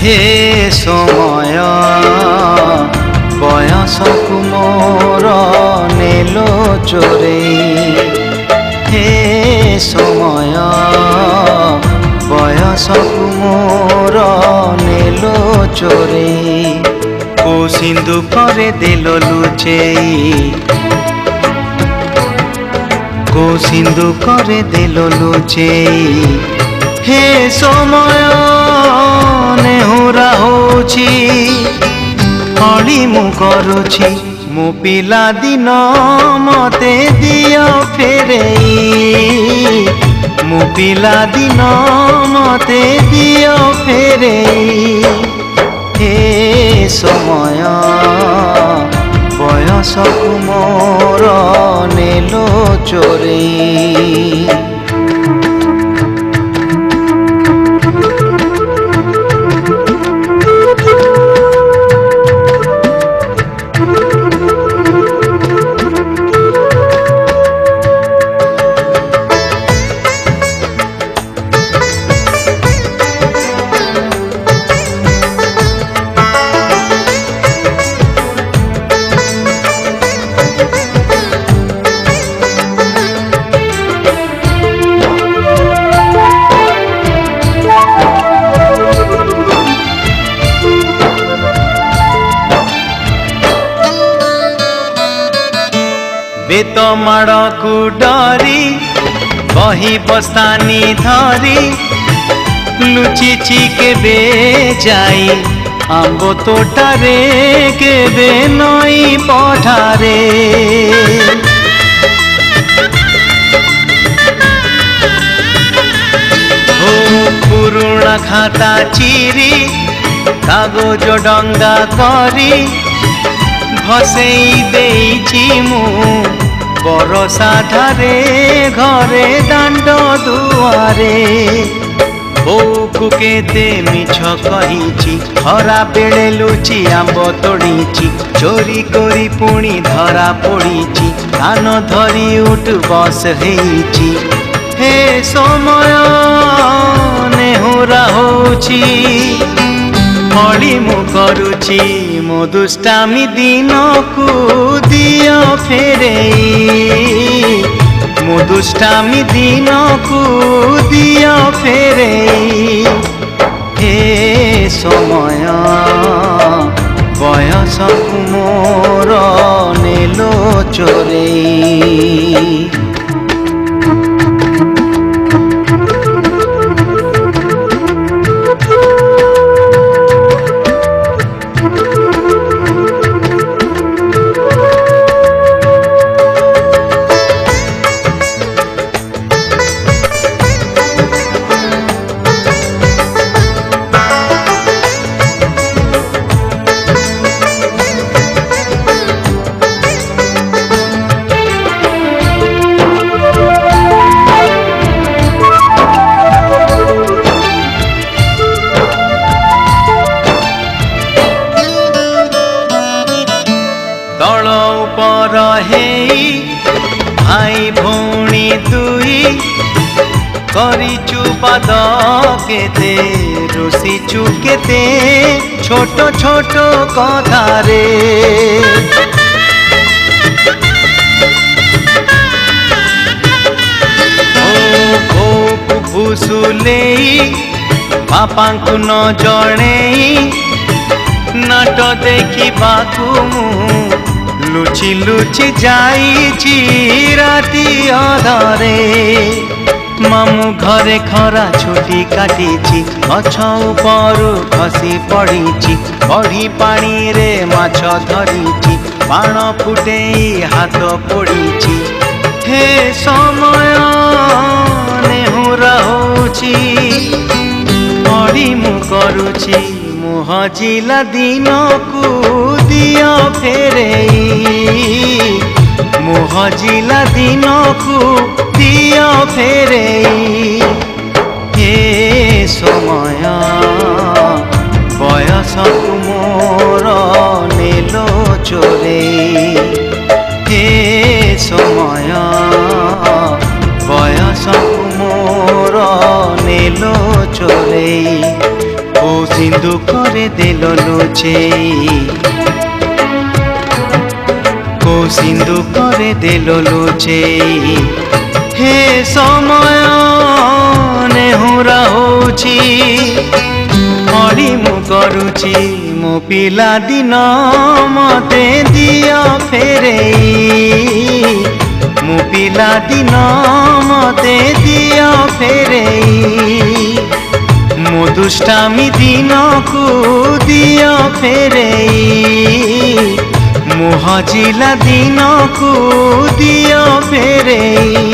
हे समय बयसकु मोर नेलो चोरेई हे समय बयसकु मोर नेलो चोरेई को सिंधु करे देलो लुचेई को सिंधु करे देलो लुचेई हे समय नेहुरा होछि अली मु करुछि मु पिला दिन मते दियो फेरेई मु पिला दिन मते दियो फेरेई हे समय बयसकु मोर नेलो चोरेई बेत माड़ को डरी बही बस्तानी धरी लुचिची केबे जाई आंबो तोटारे केबे नई पठारे ओ पुरुणा खाता चिरी कागज डंगा करी भसेई देइछि मु बरसा धारे घरे दांड दुआरे बोकु केते मिछ कहिछि खरा बेले लुचि आंब तोड़ीछि चोरी करी पुणी धरा पड़ीछि कान धरी उठ बस हेइछि हे समय नेहुरा होछि अली मु करुछि मो दुष्टामी दिन को दियो फेरेई मो दुष्टामी दिन को दियो फेरेई हे समय बयसकु मोर नेलो चोरेई भाई भौणी दुई करिचु पाद केते रुसिचु केते छोट छोट कथारे ओ भूसुलेई बापांकु न जणेई नाट देखिबाकु लुचि लुचि जाइछि राति अधरे मामू घरे खरा छुटी काटिछि गछ उपरु खसी पड़िछि बढी पानी रे माछ धरिछि बाण फुटेई हाथ पोड़िछि हे समय नेहुरा होछि अली मु करुछि मु हजिला दिन को दियो फेरेई मु हजिला दिन को दियो फेरेई हे समय बयसकु मोर नेलो चोरेई हे समय बयसकु मोर नेलो चोरेई ओ ସିନ୍ଦୁକରେ ଦେଲ ଲୁଚେଇ କୋଉ ସିନ୍ଦୁକରେ ଦେଲ ଲୁଚେଇ ହେ ସମୟ ନେହୁରା ହଉଛି ଅଳି ମୁଁ କରୁଛି ମୋ ପିଲା ଦିନ ମତେ ଦିଅ ଫେରେଇ ମୋ ପିଲା ଦିନ ମତେ ଦିଅ ଫେରେଇ ମୋ ଦୁଷ୍ଟାମି ଦିନକୁ ଦିଅ ଫେରେଇ ମୋ ହଜିଲା ଦିନକୁ ଦିଅ ଫେରେଇ।